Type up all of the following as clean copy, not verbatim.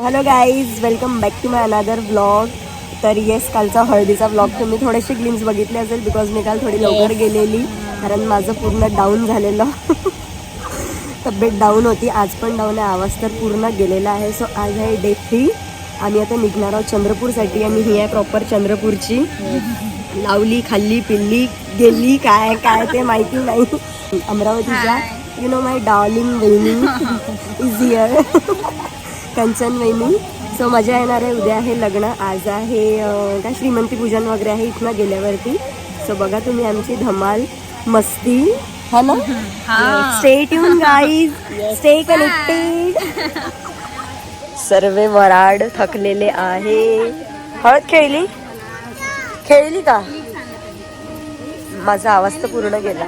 Hello guys, welcome back to my another vlog. तर yes, कालचा हळदीचा व्लॉग तुम्ही थोडेसे ग्लिम्स बघितले असेल, बिकॉज मी काल थोडी लवकर गेलेली, कारण माझं पूर्ण डाऊन झालेलं. तब्येत डाऊन होती, आज पण डाऊन आहे, आवाज तर पूर्ण गेलेला आहे. सो आज आहे डे 3. आम्ही आता निघणार आहोत चंद्रपूरसाठी आणि ही आहे प्रॉपर चंद्रपूरची. लावली, खाल्ली, पिल्ली, गेली, काय काय ते माहिती नाही. अमरावतीच्या यू नो माय डार्लिंग वहिनी इज हिअर. कंचन वहिनी. सो मजा येणार आहे. उद्या आहे लग्न, आज आहे काय श्रीमंती पूजन वगैरे आहे इथनं गेल्यावरती. सो बघा तुम्ही आमची धमाल मस्ती है ना. Stay tune guys, stay connected. सर्वे वराड थकलेले आहे. हळद खेळली का? माझा आवाज तर पूर्ण गेला.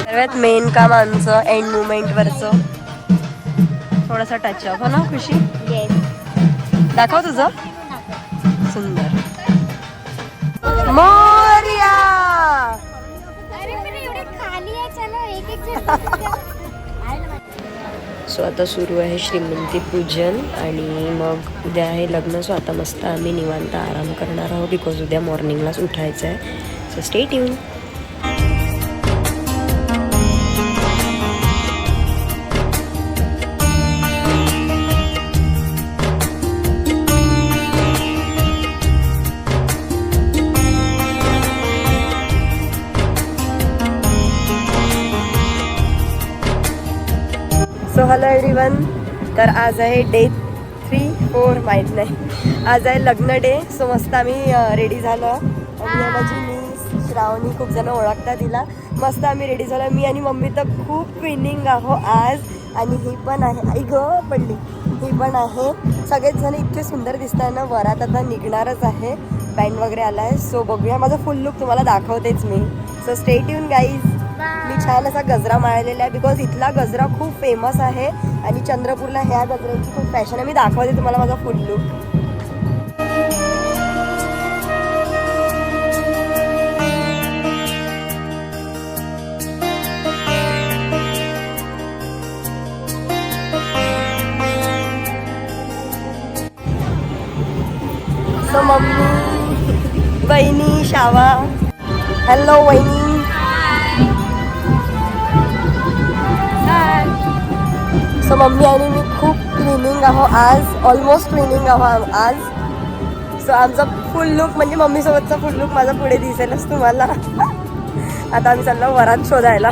सर्वात मेन काम आमचं एंड मुवमेंटवरचं थोडासा टचअप हो ना खुशी. दाखव तुझं सुंदर. मोरया. सो आता सुरू आहे श्रीमंती पूजन आणि मग उद्या आहे लग्न. सो आता मस्त आम्ही निवांत आराम करणार आहोत, बिकॉज उद्या मॉर्निंगलाच उठायचं आहे. So stay tune. So hello everyone. तर आज आहे डे 3-4 माहीत नाही, आज आहे लग्न डे. सो मस्त आम्ही रेडी झालो आणि माझी मिस श्रावणी, खूप जण ओळखतात तिला. मस्त आम्ही रेडी झालो. मी आणि मम्मी तर खूप ट्विनिंग आहो आज. आणि ही पण आहे, आई गं पडली, ही पण आहे. सगळेच जण इतके सुंदर दिसतात ना. वरात आता निघणारच आहे, बँड वगैरे आला आहे. सो बघूया, माझा फुल लुक तुम्हाला दाखवतेच मी. So stay tune guys. मी छान असा गजरा माळलेला आहे, बिकॉज इथला गजरा खूप फेमस आहे आणि चंद्रपूरला ह्या गजऱ्याची खूप फॅशन आहे. मी दाखवते तुम्हाला माझा फुल लुक. सो मम्मी, वहिनी, शावा. हॅलो वहिनी. सो मम्मी आणि मी खूप ट्विनिंग आहो आज, ऑलमोस्ट ट्विनिंग आहो आज. सो आमचा फुल लुक म्हणजे मम्मीसोबतचा फुल लुक माझा पुढे दिसेलच तुम्हाला. आता आम्ही चाललो वरात शोधायला.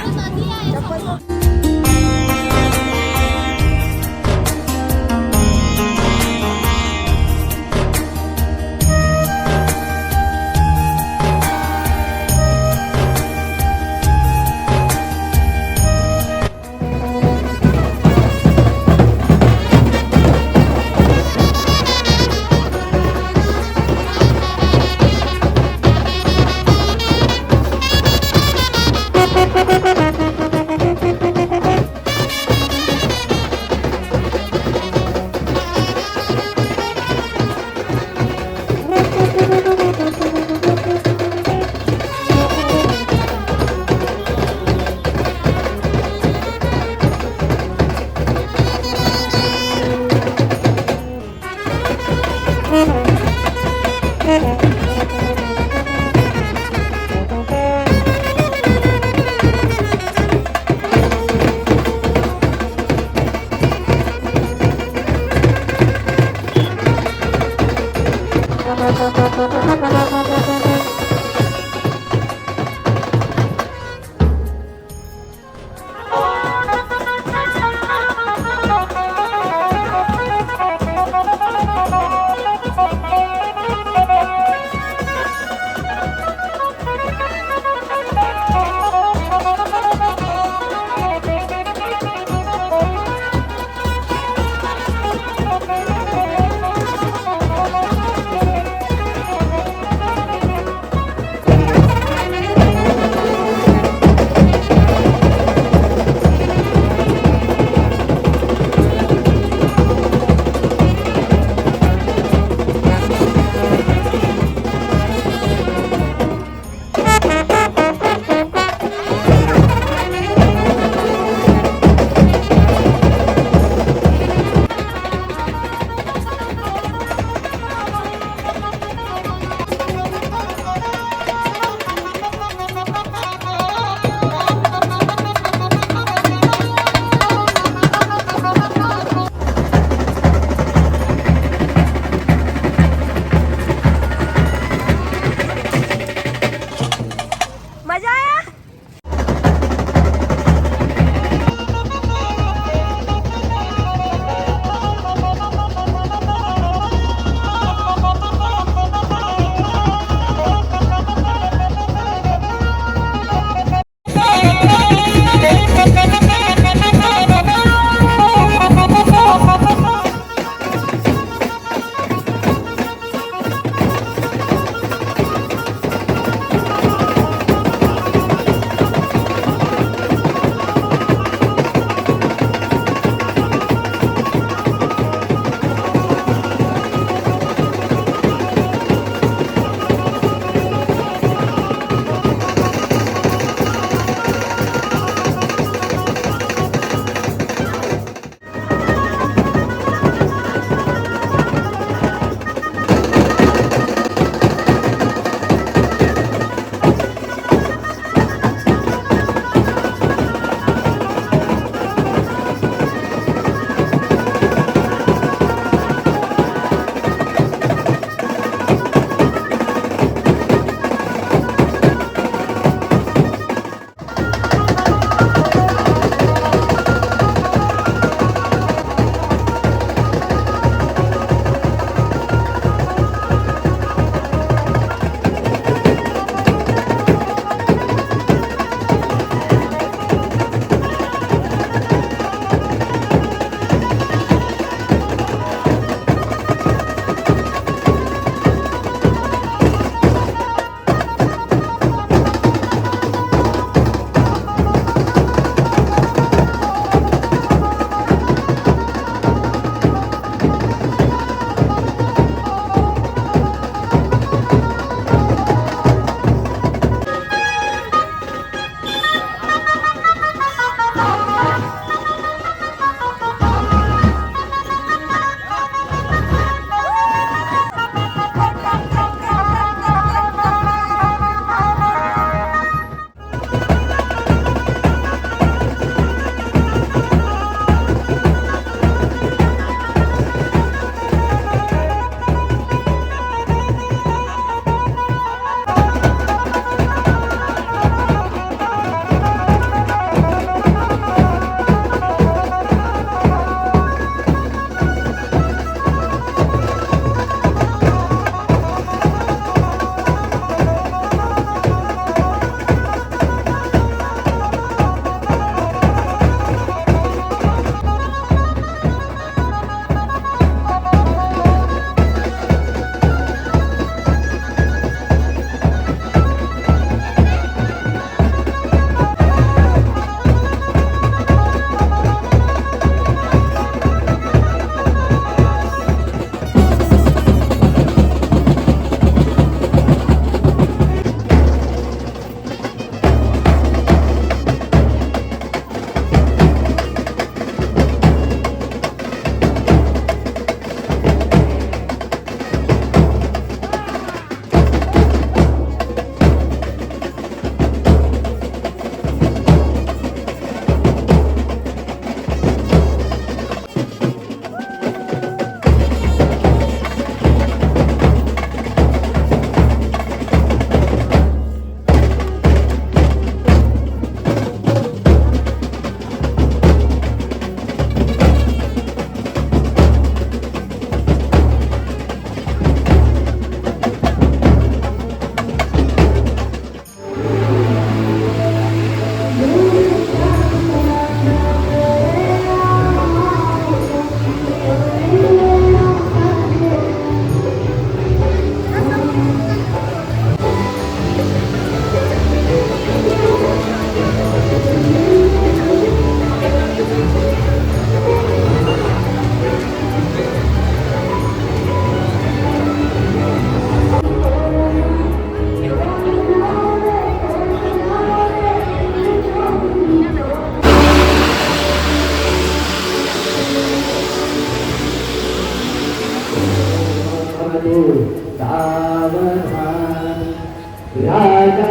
राजा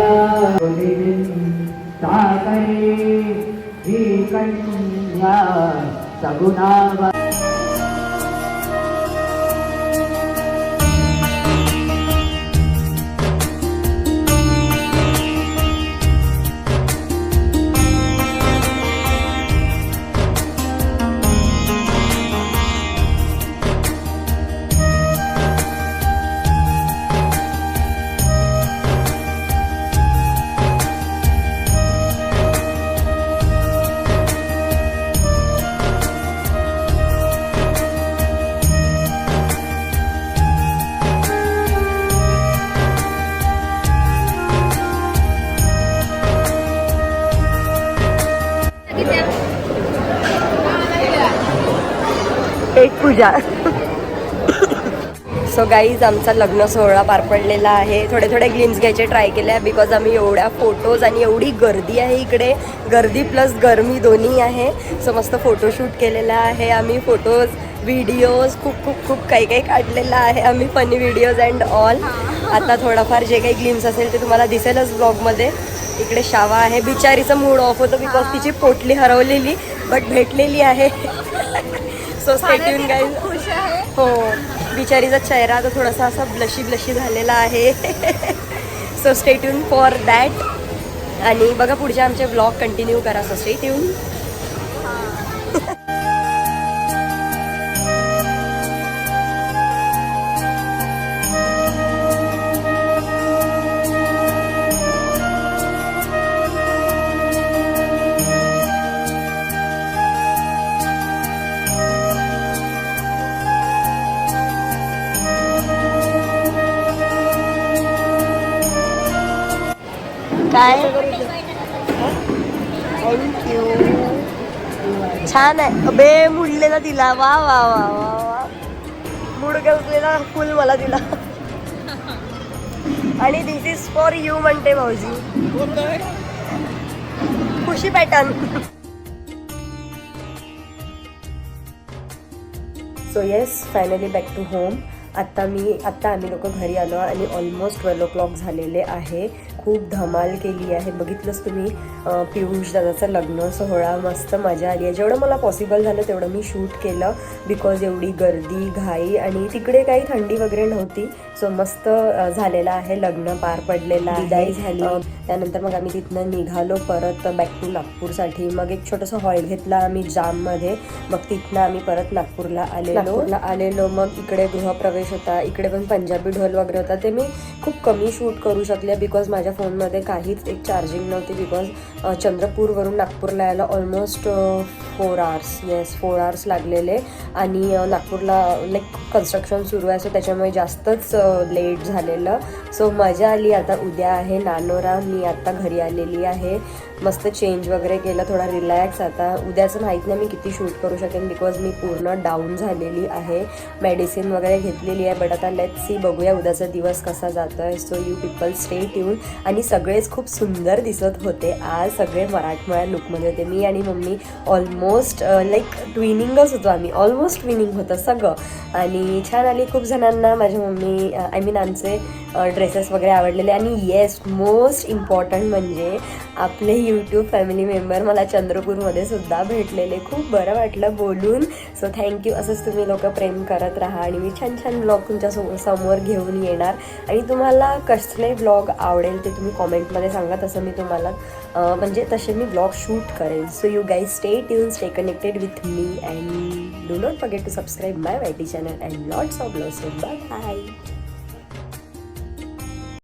सागरे ही कन्या सगुणावा एक पूजा. सो गाईज आमचा लग्न सोहळा पार पडलेला आहे. थोडे थोडे ग्लिम्स घ्यायचे ट्राय केले आहे बिकॉज आम्ही एवढ्या फोटोज आणि एवढी गर्दी आहे इकडे, गर्दी प्लस गरमी दोन्ही आहे. सो मस्त फोटोशूट केलेला आहे आम्ही. फोटोज व्हिडिओज खूप खूप खूप काही काही काढलेलं आहे आम्ही, फनी व्हिडिओज अँड ऑल. आता थोडाफार जे काही ग्लिम्स असेल ते तुम्हाला दिसेलच ब्लॉगमध्ये. इकडे शावा आहे, बिचारीचं मूड ऑफ होतं बिकॉज तिची पोटली हरवलेली बट भेटलेली आहे. So stay tune guys. हो, बिचारीचा चेहरा आता थोडासा असा ब्लशी झालेला आहे. So stay tune for that. आणि बघा पुढचे आमचे ब्लॉग कंटिन्यू करा. So stay tune. काय थँक्यू. छान आहे. बे मुडलेला दिला. वा वा वा वा वा. मुड घेतलेला फुल मला दिला. आणि दिस इज फॉर यू म्हणते भाऊजी. Khushi pattern. So yes, finally back to home. आत्ता आम्ही लोक घरी आलो आणि ऑलमोस्ट 12 o'clock झालेले आहे. खूप धमाल केली आहे. बघितलंच तुम्ही पियुष दादाचं लग्न सोहळा. मस्त मजा आली आहे. जेवढं मला पॉसिबल झालं तेवढं मी शूट केलं बिकॉज एवढी गर्दी घाई आणि तिकडे काही थंडी वगैरे नव्हती. सो मस्त झालेलं आहे. लग्न पार पडलेलं आहे. विदाई झाली. त्यानंतर मग आम्ही तिथनं निघालो परत बॅक टू नागपूरसाठी. मग एक छोटंसं हॉल घेतला आम्ही जाममध्ये. मग तिथनं आम्ही परत नागपूरला आलेलो. मग इकडे गृहप्रवेश होता. इकडे पण पंजाबी ढोल वगैरे होता. ते मी खूप कमी शूट करू शकले बिकॉज माझ्या फोनमध्ये काहीच एक चार्जिंग नव्हती. बिकॉज चंद्रपूरवरून नागपूरला यायला ऑलमोस्ट 4 hours. येस, 4 hours लागलेले. आणि नागपूरला लाईक कन्स्ट्रक्शन सुरू आहे. सो त्याच्यामुळे जास्तच लेट झालेलं. सो मजा आली. आता उद्या आहे नानोरा. मी आत्ता घरी आलेली आहे. मस्त चेंज वगैरे केलं, थोडा रिलॅक्स. आता उद्याचं माहीत नाही मी किती शूट करू शकेन बिकॉज मी पूर्ण डाऊन झालेली आहे. मेडिसिन वगैरे घेतलेली आहे. बट आता लेट्स सी, बघूया उद्याचा दिवस कसा जातो आहे. So you people stay tune. आणि सगळेच खूप सुंदर दिसत होते आज. सगळे मराठमोळ्या लुकमध्ये होते. मी आणि मम्मी ऑलमोस्ट लाईक ट्विनिंगच होतो आम्ही. ऑलमोस्ट ट्विनिंग होतं सगळं. आणि छान आली. खूप जणांना माझ्या मम्मी आमचे ड्रेसेस वगैरे आवडलेले. आणि येस, मोस्ट इम्पॉर्टंट म्हणजे आपले यूट्यूब फॅमिली मेंबर मला चंद्रपूरमध्ये सुद्धा भेटलेले. खूप बरं वाटलं बोलून. So thank you. असंच तुम्ही लोक प्रेम करत राहा आणि मी छान छान ब्लॉग तुमच्या समोर घेऊन येणार. आणि तुम्हाला कसले ब्लॉग आवडेल ते तुम्ही कॉमेंटमध्ये सांगा. तसं मी तुम्हाला म्हणजे तसे मी ब्लॉग शूट करेन. So you guys stay tuned, stay connected with me and do not forget to subscribe my YT channel and lots of love. So bye.